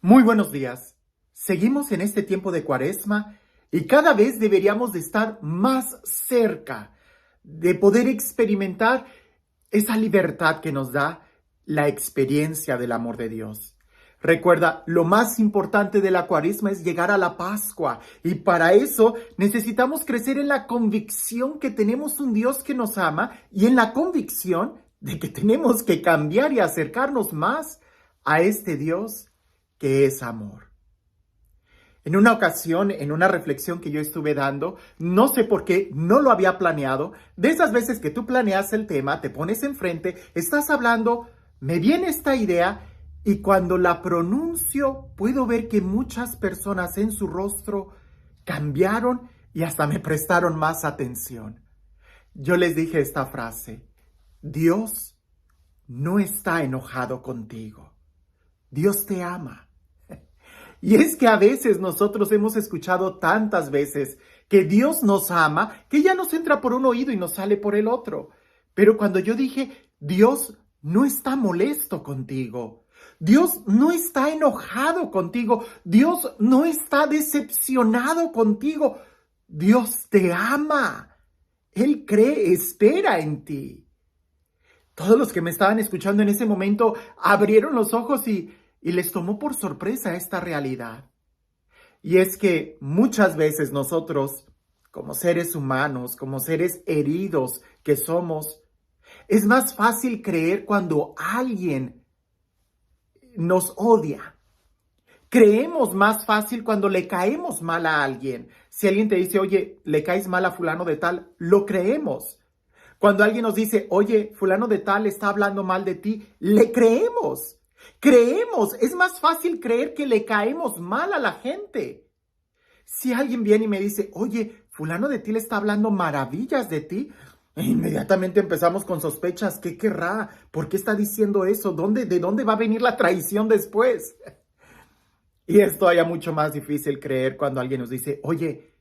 Muy buenos días. Seguimos en este tiempo de Cuaresma y cada vez deberíamos de estar más cerca de poder experimentar esa libertad que nos da la experiencia del amor de Dios. Recuerda, lo más importante de la Cuaresma es llegar a la Pascua y para eso necesitamos crecer en la convicción que tenemos un Dios que nos ama y en la convicción de que tenemos que cambiar y acercarnos más a este Dios que es amor. En una ocasión, en una reflexión que yo estuve dando, no sé por qué, no lo había planeado, de esas veces que tú planeas el tema, te pones enfrente, estás hablando, me viene esta idea y cuando la pronuncio puedo ver que muchas personas en su rostro cambiaron y hasta me prestaron más atención. Yo les dije esta frase: Dios no está enojado contigo, Dios te ama. Y es que a veces nosotros hemos escuchado tantas veces que Dios nos ama, que ya nos entra por un oído y nos sale por el otro. Pero cuando yo dije, Dios no está molesto contigo, Dios no está enojado contigo, Dios no está decepcionado contigo, Dios te ama, Él cree, espera en ti. Todos los que me estaban escuchando en ese momento abrieron los ojos y les tomó por sorpresa esta realidad. Y es que muchas veces nosotros, como seres humanos, como seres heridos que somos, es más fácil creer cuando alguien nos odia. Creemos más fácil cuando le caemos mal a alguien. Si alguien te dice, oye, le caes mal a fulano de tal, lo creemos. Cuando alguien nos dice, oye, fulano de tal está hablando mal de ti, le creemos. Creemos, es más fácil creer que le caemos mal a la gente. Si alguien viene y me dice, oye, fulano de ti le está hablando maravillas de ti, inmediatamente empezamos con sospechas. ¿Qué querrá? ¿Por qué está diciendo eso? ¿De dónde va a venir la traición después? Y es todavía mucho más difícil creer cuando alguien nos dice, oye,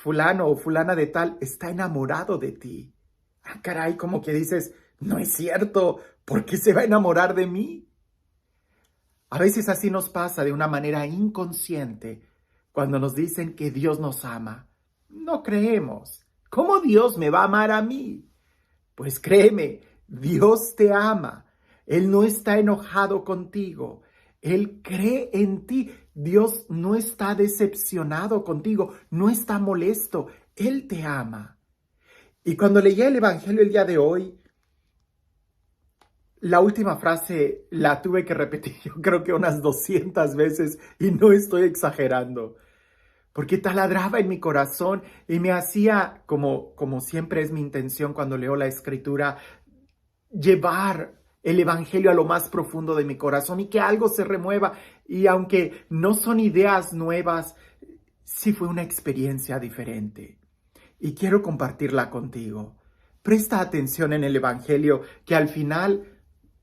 fulano o fulana de tal está enamorado de ti. Ah, caray, como que dices, no es cierto, ¿por qué se va a enamorar de mí? A veces así nos pasa de una manera inconsciente cuando nos dicen que Dios nos ama. No creemos. ¿Cómo Dios me va a amar a mí? Pues créeme, Dios te ama. Él no está enojado contigo. Él cree en ti. Dios no está decepcionado contigo, no está molesto. Él te ama. Y cuando leía el Evangelio el día de hoy, la última frase la tuve que repetir, yo creo que unas 200 veces, y no estoy exagerando, porque taladraba en mi corazón y me hacía, como siempre es mi intención cuando leo la Escritura, llevar el Evangelio a lo más profundo de mi corazón y que algo se remueva. Y aunque no son ideas nuevas, sí fue una experiencia diferente. Y quiero compartirla contigo. Presta atención en el Evangelio, que al final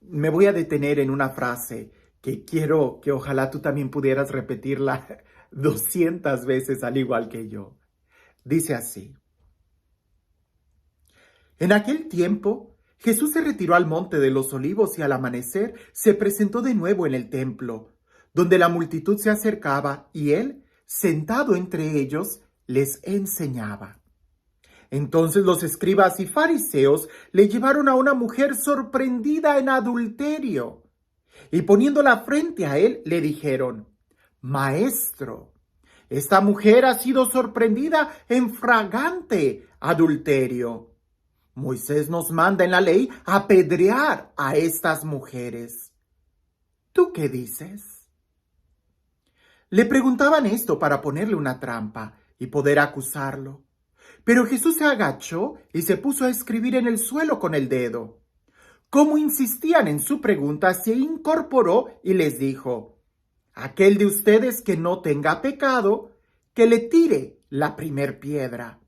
me voy a detener en una frase que quiero que ojalá tú también pudieras repetirla 200 veces al igual que yo. Dice así: En aquel tiempo, Jesús se retiró al monte de los olivos y al amanecer se presentó de nuevo en el templo, donde la multitud se acercaba y él, sentado entre ellos, les enseñaba. Entonces los escribas y fariseos le llevaron a una mujer sorprendida en adulterio y poniéndola frente a él le dijeron: Maestro, esta mujer ha sido sorprendida en flagrante adulterio. Moisés nos manda en la ley apedrear a estas mujeres. ¿Tú qué dices? Le preguntaban esto para ponerle una trampa y poder acusarlo. Pero Jesús se agachó y se puso a escribir en el suelo con el dedo. Como insistían en su pregunta, se incorporó y les dijo: Aquel de ustedes que no tenga pecado, que le tire la primer piedra.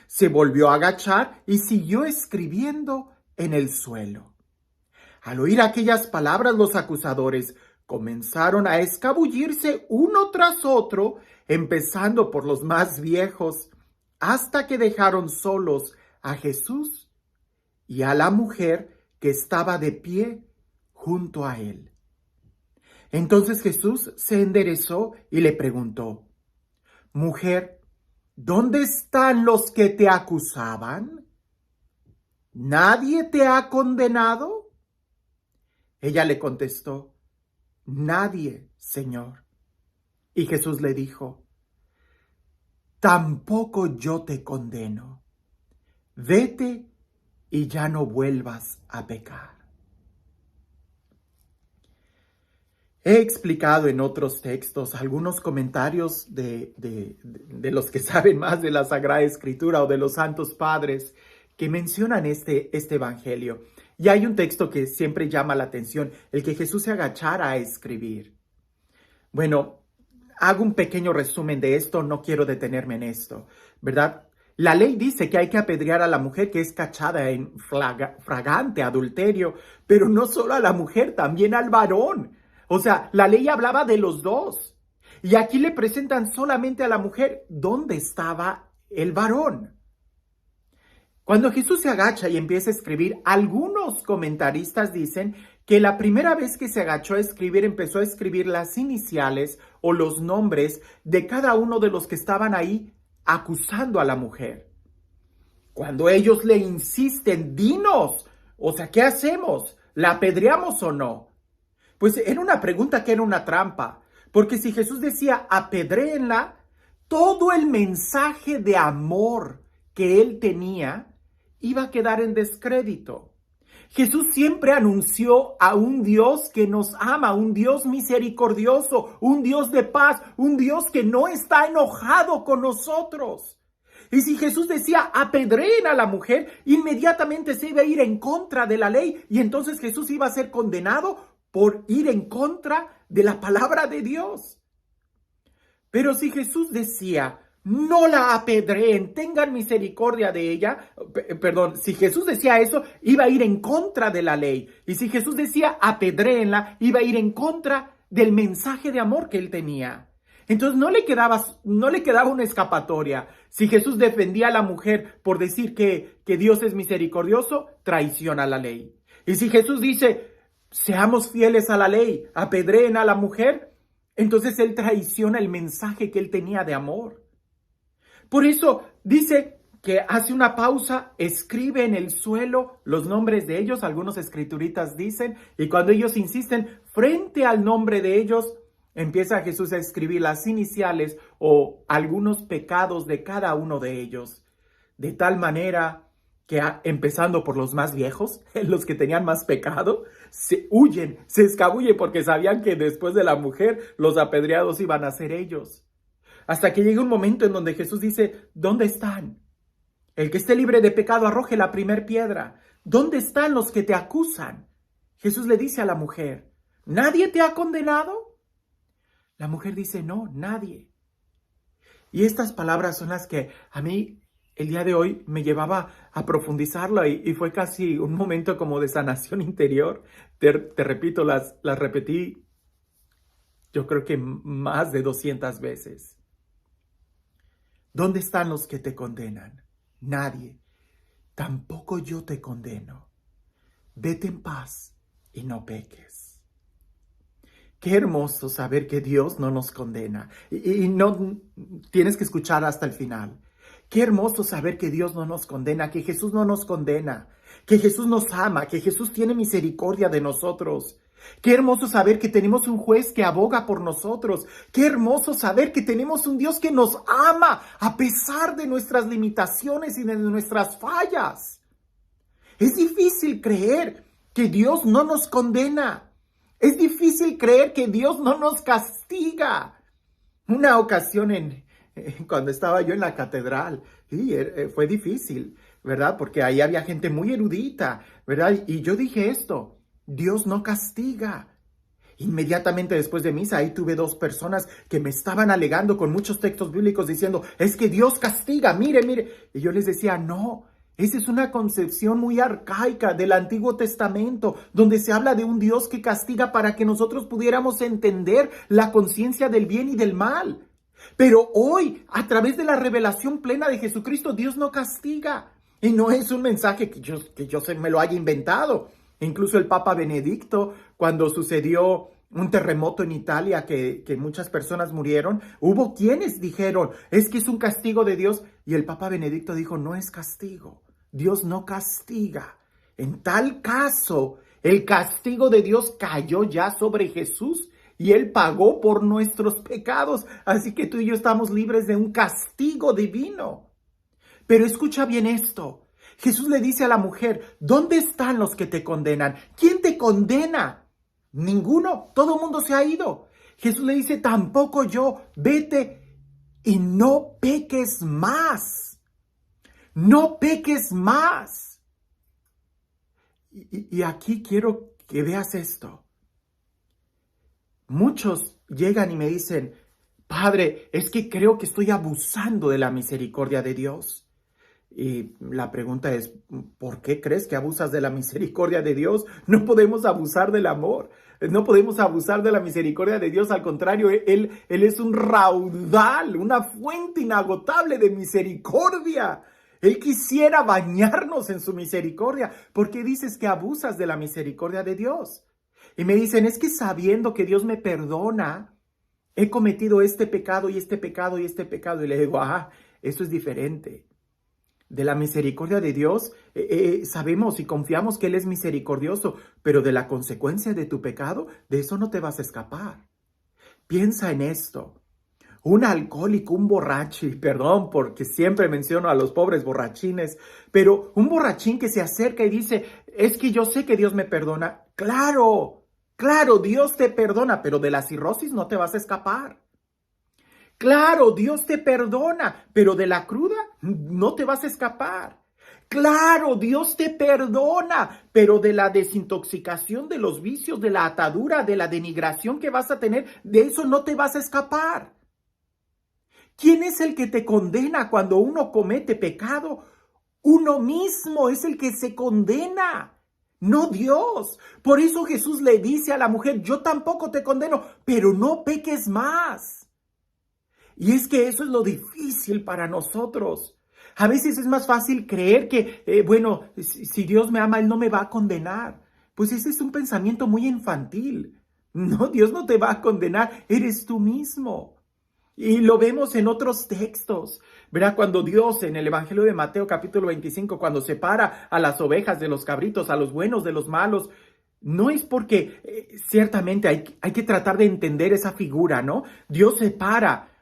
Se volvió a agachar y siguió escribiendo en el suelo. Al oír aquellas palabras, los acusadores comenzaron a escabullirse uno tras otro, empezando por los más viejos, hasta que dejaron solos a Jesús y a la mujer que estaba de pie junto a él. Entonces Jesús se enderezó y le preguntó: Mujer, ¿dónde están los que te acusaban? ¿Nadie te ha condenado? Ella le contestó: Nadie, Señor. Y Jesús le dijo: Tampoco yo te condeno. Vete y ya no vuelvas a pecar. He explicado en otros textos algunos comentarios de los que saben más de la Sagrada Escritura o de los Santos Padres que mencionan este evangelio. Y hay un texto que siempre llama la atención, el que Jesús se agachara a escribir. Bueno, hago un pequeño resumen de esto, no quiero detenerme en esto, ¿verdad? La ley dice que hay que apedrear a la mujer que es cachada en fragante adulterio, pero no solo a la mujer, también al varón. O sea, la ley hablaba de los dos. Y aquí le presentan solamente a la mujer. ¿Dónde estaba el varón? Cuando Jesús se agacha y empieza a escribir, algunos comentaristas dicen que la primera vez que se agachó a escribir, empezó a escribir las iniciales o los nombres de cada uno de los que estaban ahí acusando a la mujer. Cuando ellos le insisten: dinos, o sea, ¿qué hacemos? ¿La apedreamos o no? Pues era una pregunta que era una trampa, porque si Jesús decía apedréenla, todo el mensaje de amor que él tenía iba a quedar en descrédito. Jesús siempre anunció a un Dios que nos ama, un Dios misericordioso, un Dios de paz, un Dios que no está enojado con nosotros. Y si Jesús decía apedreen a la mujer, inmediatamente se iba a ir en contra de la ley y entonces Jesús iba a ser condenado por ir en contra de la palabra de Dios. Pero si Jesús decía no la apedreen, tengan misericordia de ella, si Jesús decía eso, iba a ir en contra de la ley. Y si Jesús decía apedréenla, iba a ir en contra del mensaje de amor que él tenía. Entonces no le quedaba una escapatoria. Si Jesús defendía a la mujer por decir que Dios es misericordioso, traiciona la ley. Y si Jesús dice seamos fieles a la ley, apedreen a la mujer, entonces él traiciona el mensaje que él tenía de amor. Por eso dice que hace una pausa, escribe en el suelo los nombres de ellos, algunos escrituritas dicen, y cuando ellos insisten frente al nombre de ellos, empieza Jesús a escribir las iniciales o algunos pecados de cada uno de ellos, de tal manera que empezando por los más viejos, los que tenían más pecado, se escabullen porque sabían que después de la mujer los apedreados iban a ser ellos. Hasta que llega un momento en donde Jesús dice: ¿dónde están? El que esté libre de pecado arroje la primer piedra. ¿Dónde están los que te acusan? Jesús le dice a la mujer: ¿nadie te ha condenado? La mujer dice: no, nadie. Y estas palabras son las que a mí el día de hoy me llevaba a profundizarlo y fue casi un momento como de sanación interior. Te repito, las repetí yo creo que más de 200 veces. ¿Dónde están los que te condenan? Nadie. Tampoco yo te condeno. Vete en paz y no peques. Qué hermoso saber que Dios no nos condena. Y no tienes que escuchar hasta el final. Qué hermoso saber que Dios no nos condena, que Jesús no nos condena, que Jesús nos ama, que Jesús tiene misericordia de nosotros. Qué hermoso saber que tenemos un juez que aboga por nosotros. Qué hermoso saber que tenemos un Dios que nos ama a pesar de nuestras limitaciones y de nuestras fallas. Es difícil creer que Dios no nos condena. Es difícil creer que Dios no nos castiga. Una ocasión cuando estaba yo en la catedral, fue difícil, ¿verdad? Porque ahí había gente muy erudita, ¿verdad? Y yo dije esto: Dios no castiga. Inmediatamente después de misa, ahí tuve dos personas que me estaban alegando con muchos textos bíblicos diciendo: es que Dios castiga, mire. Y yo les decía: no, esa es una concepción muy arcaica del Antiguo Testamento, donde se habla de un Dios que castiga para que nosotros pudiéramos entender la conciencia del bien y del mal. Pero hoy, a través de la revelación plena de Jesucristo, Dios no castiga. Y no es un mensaje que yo me lo haya inventado. Incluso el Papa Benedicto, cuando sucedió un terremoto en Italia que muchas personas murieron, hubo quienes dijeron, es que es un castigo de Dios. Y el Papa Benedicto dijo, no es castigo. Dios no castiga. En tal caso, el castigo de Dios cayó ya sobre Jesús y Él pagó por nuestros pecados. Así que tú y yo estamos libres de un castigo divino. Pero escucha bien esto. Jesús le dice a la mujer, ¿dónde están los que te condenan? ¿Quién te condena? Ninguno, todo el mundo se ha ido. Jesús le dice, tampoco yo, vete y no peques más. No peques más. Y aquí quiero que veas esto. Muchos llegan y me dicen, Padre, es que creo que estoy abusando de la misericordia de Dios. Y la pregunta es, ¿por qué crees que abusas de la misericordia de Dios? No podemos abusar del amor, no podemos abusar de la misericordia de Dios. Al contrario, Él es un raudal, una fuente inagotable de misericordia. Él quisiera bañarnos en su misericordia. ¿Por qué dices que abusas de la misericordia de Dios? Y me dicen, es que sabiendo que Dios me perdona, he cometido este pecado y este pecado y este pecado. Y le digo, eso es diferente. De la misericordia de Dios sabemos y confiamos que Él es misericordioso, pero de la consecuencia de tu pecado, de eso no te vas a escapar. Piensa en esto. Un alcohólico, un borracho, y perdón porque siempre menciono a los pobres borrachines, pero un borrachín que se acerca y dice, es que yo sé que Dios me perdona. Claro, Dios te perdona, pero de la cirrosis no te vas a escapar. Claro, Dios te perdona, pero de la cruda no te vas a escapar. Claro, Dios te perdona, pero de la desintoxicación, de los vicios, de la atadura, de la denigración que vas a tener, de eso no te vas a escapar. ¿Quién es el que te condena cuando uno comete pecado? Uno mismo es el que se condena, no Dios. Por eso Jesús le dice a la mujer, yo tampoco te condeno, pero no peques más. Y es que eso es lo difícil para nosotros. A veces es más fácil creer que, si Dios me ama, Él no me va a condenar. Pues ese es un pensamiento muy infantil. No, Dios no te va a condenar, eres tú mismo. Y lo vemos en otros textos. Verá, cuando Dios en el Evangelio de Mateo capítulo 25, cuando separa a las ovejas de los cabritos, a los buenos de los malos, no es porque ciertamente hay que tratar de entender esa figura, ¿no? Dios separa.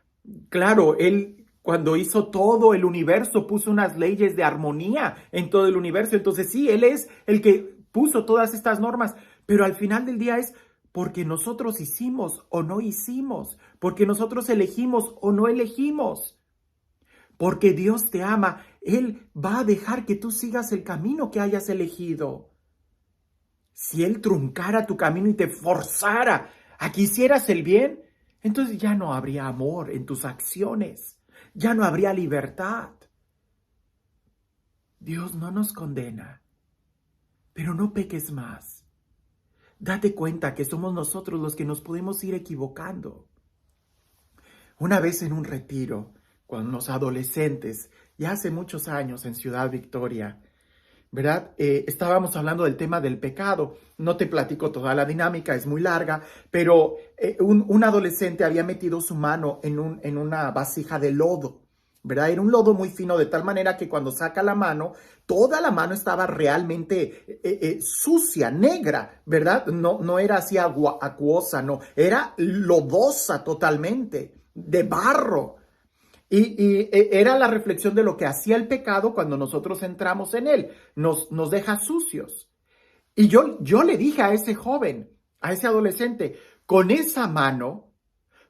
Claro, Él cuando hizo todo el universo puso unas leyes de armonía en todo el universo. Entonces sí, Él es el que puso todas estas normas, pero al final del día es porque nosotros hicimos o no hicimos, porque nosotros elegimos o no elegimos. Porque Dios te ama, Él va a dejar que tú sigas el camino que hayas elegido. Si Él truncara tu camino y te forzara a que hicieras el bien, entonces ya no habría amor en tus acciones, ya no habría libertad. Dios no nos condena, pero no peques más. Date cuenta que somos nosotros los que nos podemos ir equivocando. Una vez en un retiro, con los adolescentes, ya hace muchos años en Ciudad Victoria, ¿verdad? Estábamos hablando del tema del pecado. No te platico toda la dinámica, es muy larga, pero un adolescente había metido su mano en una vasija de lodo, ¿verdad? Era un lodo muy fino, de tal manera que cuando saca la mano, toda la mano estaba realmente sucia, negra, ¿verdad? No era así acuosa, no, era lodosa totalmente, de barro. Y era la reflexión de lo que hacía el pecado cuando nosotros entramos en él. Nos deja sucios. Y yo le dije a ese joven, a ese adolescente, con esa mano,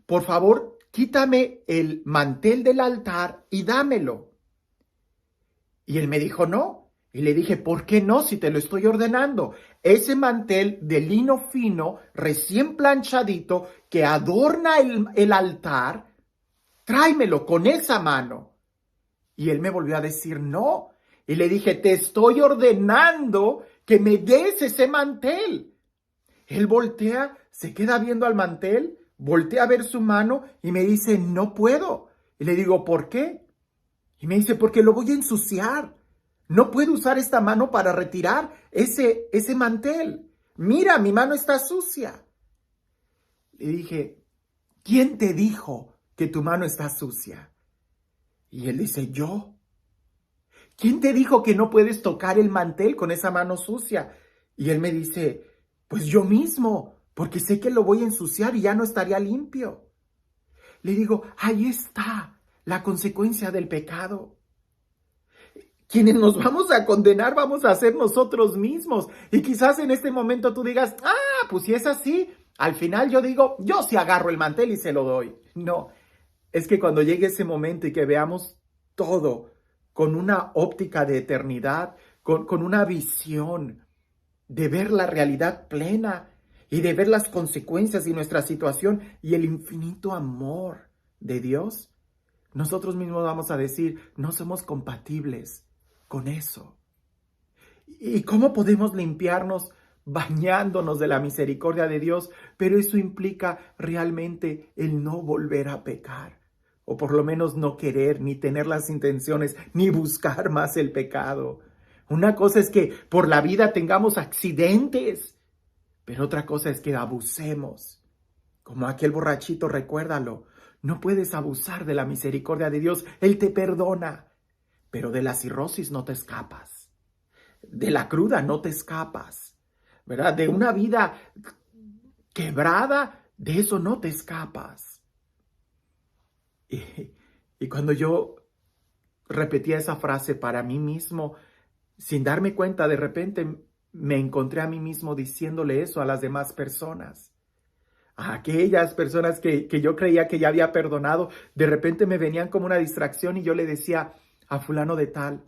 por favor, quítame el mantel del altar y dámelo. Y él me dijo, no. Y le dije, ¿por qué no? Si te lo estoy ordenando. Ese mantel de lino fino, recién planchadito, que adorna el altar, tráemelo con esa mano. Y él me volvió a decir no. Y le dije, te estoy ordenando que me des ese mantel. Él voltea, se queda viendo al mantel, voltea a ver su mano y me dice, no puedo. Y le digo, ¿por qué? Y me dice, porque lo voy a ensuciar. No puedo usar esta mano para retirar ese mantel. Mira, mi mano está sucia. Le dije, ¿quién te dijo que tu mano está sucia? Y él dice, yo. ¿Quién te dijo que no puedes tocar el mantel con esa mano sucia? Y él me dice, pues yo mismo, porque sé que lo voy a ensuciar y ya no estaría limpio. Le digo, ahí está la consecuencia del pecado. Quienes nos vamos a condenar vamos a ser nosotros mismos. Y quizás en este momento tú digas, pues si es así, al final yo digo, yo sí agarro el mantel y se lo doy. No, es que cuando llegue ese momento y que veamos todo con una óptica de eternidad, con una visión de ver la realidad plena y de ver las consecuencias y nuestra situación y el infinito amor de Dios, nosotros mismos vamos a decir, no somos compatibles con eso. ¿Y cómo podemos limpiarnos? Bañándonos de la misericordia de Dios, pero eso implica realmente el no volver a pecar, o por lo menos no querer, ni tener las intenciones, ni buscar más el pecado. Una cosa es que por la vida tengamos accidentes, pero otra cosa es que abusemos. Como aquel borrachito, recuérdalo, no puedes abusar de la misericordia de Dios, Él te perdona, pero de la cirrosis no te escapas, de la cruda no te escapas, ¿verdad? De una vida quebrada, de eso no te escapas. Y cuando yo repetía esa frase para mí mismo, sin darme cuenta, de repente me encontré a mí mismo diciéndole eso a las demás personas. A aquellas personas que yo creía que ya había perdonado, de repente me venían como una distracción y yo le decía a fulano de tal,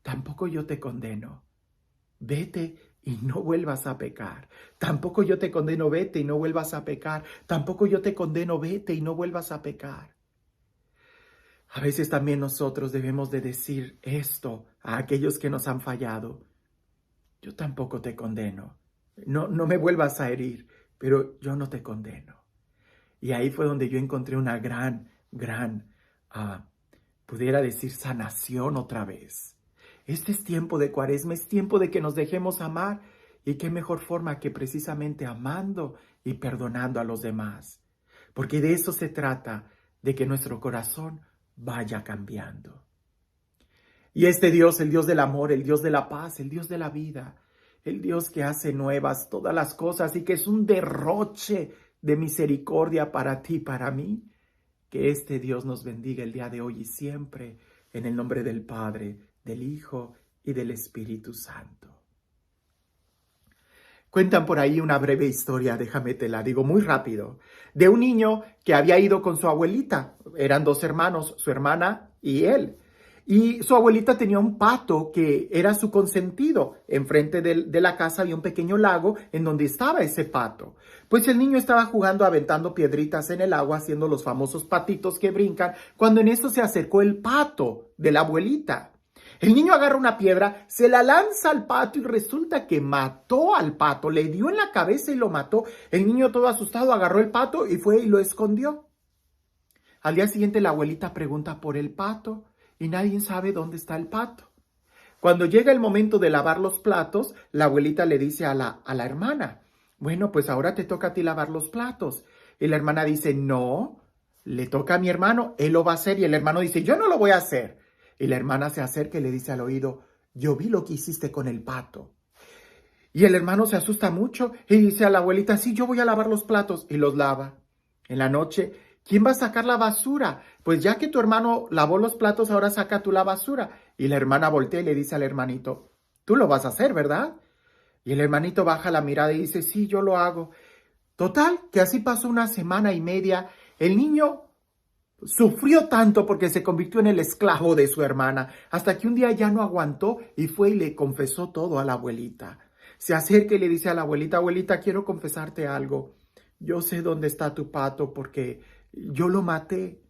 tampoco yo te condeno, vete y no vuelvas a pecar. Tampoco yo te condeno, vete y no vuelvas a pecar. Tampoco yo te condeno, vete y no vuelvas a pecar. A veces también nosotros debemos de decir esto a aquellos que nos han fallado. Yo tampoco te condeno. No me vuelvas a herir, pero yo no te condeno. Y ahí fue donde yo encontré una gran, pudiera decir, sanación otra vez. Este es tiempo de Cuaresma, es tiempo de que nos dejemos amar. Y qué mejor forma que precisamente amando y perdonando a los demás. Porque de eso se trata, de que nuestro corazón vaya cambiando. Y este Dios, el Dios del amor, el Dios de la paz, el Dios de la vida, el Dios que hace nuevas todas las cosas y que es un derroche de misericordia para ti y para mí, que este Dios nos bendiga el día de hoy y siempre, en el nombre del Padre, del Hijo y del Espíritu Santo. Cuentan por ahí una breve historia, déjame te la digo muy rápido, de un niño que había ido con su abuelita. Eran dos hermanos, su hermana y él. Y su abuelita tenía un pato que era su consentido. Enfrente de la casa había un pequeño lago en donde estaba ese pato. Pues el niño estaba jugando, aventando piedritas en el agua, haciendo los famosos patitos que brincan, cuando en eso se acercó el pato de la abuelita. El niño agarra una piedra, se la lanza al pato y resulta que mató al pato, le dio en la cabeza y lo mató. El niño todo asustado agarró el pato y fue y lo escondió. Al día siguiente la abuelita pregunta por el pato y nadie sabe dónde está el pato. Cuando llega el momento de lavar los platos, la abuelita le dice a la hermana, bueno, pues ahora te toca a ti lavar los platos. Y la hermana dice, no, le toca a mi hermano, él lo va a hacer. Y el hermano dice, yo no lo voy a hacer. Y la hermana se acerca y le dice al oído, yo vi lo que hiciste con el pato. Y el hermano se asusta mucho y dice a la abuelita, sí, yo voy a lavar los platos. Y los lava. En la noche, ¿quién va a sacar la basura? Pues ya que tu hermano lavó los platos, ahora saca tú la basura. Y la hermana voltea y le dice al hermanito, tú lo vas a hacer, ¿verdad? Y el hermanito baja la mirada y dice, sí, yo lo hago. Total, que así pasó una semana y media. El niño sufrió tanto porque se convirtió en el esclavo de su hermana, hasta que un día ya no aguantó y fue y le confesó todo a la abuelita. Se acerca y le dice a la abuelita, abuelita, quiero confesarte algo. Yo sé dónde está tu pato porque yo lo maté.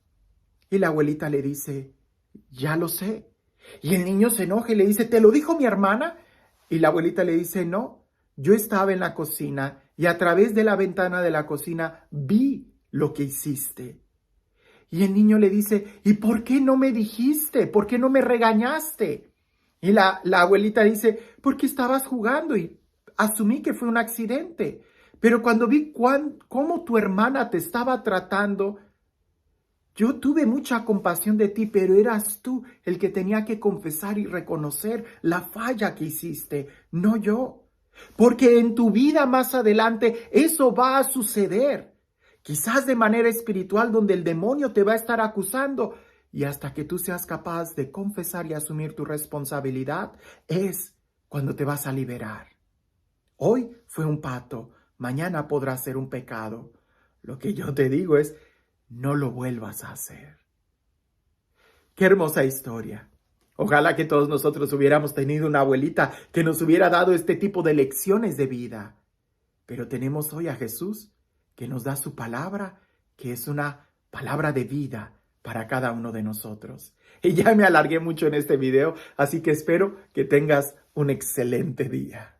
Y la abuelita le dice, ya lo sé. Y el niño se enoja y le dice, ¿te lo dijo mi hermana? Y la abuelita le dice, no, yo estaba en la cocina y a través de la ventana de la cocina vi lo que hiciste. Y el niño le dice, ¿y por qué no me dijiste? ¿Por qué no me regañaste? Y la abuelita dice, porque estabas jugando y asumí que fue un accidente. Pero cuando vi cómo tu hermana te estaba tratando, yo tuve mucha compasión de ti, pero eras tú el que tenía que confesar y reconocer la falla que hiciste, no yo. Porque en tu vida más adelante eso va a suceder. Quizás de manera espiritual donde el demonio te va a estar acusando. Y hasta que tú seas capaz de confesar y asumir tu responsabilidad, es cuando te vas a liberar. Hoy fue un pacto, mañana podrá ser un pecado. Lo que yo te digo es, no lo vuelvas a hacer. Qué hermosa historia. Ojalá que todos nosotros hubiéramos tenido una abuelita que nos hubiera dado este tipo de lecciones de vida. Pero tenemos hoy a Jesús que nos da su palabra, que es una palabra de vida para cada uno de nosotros. Y ya me alargué mucho en este video, así que espero que tengas un excelente día.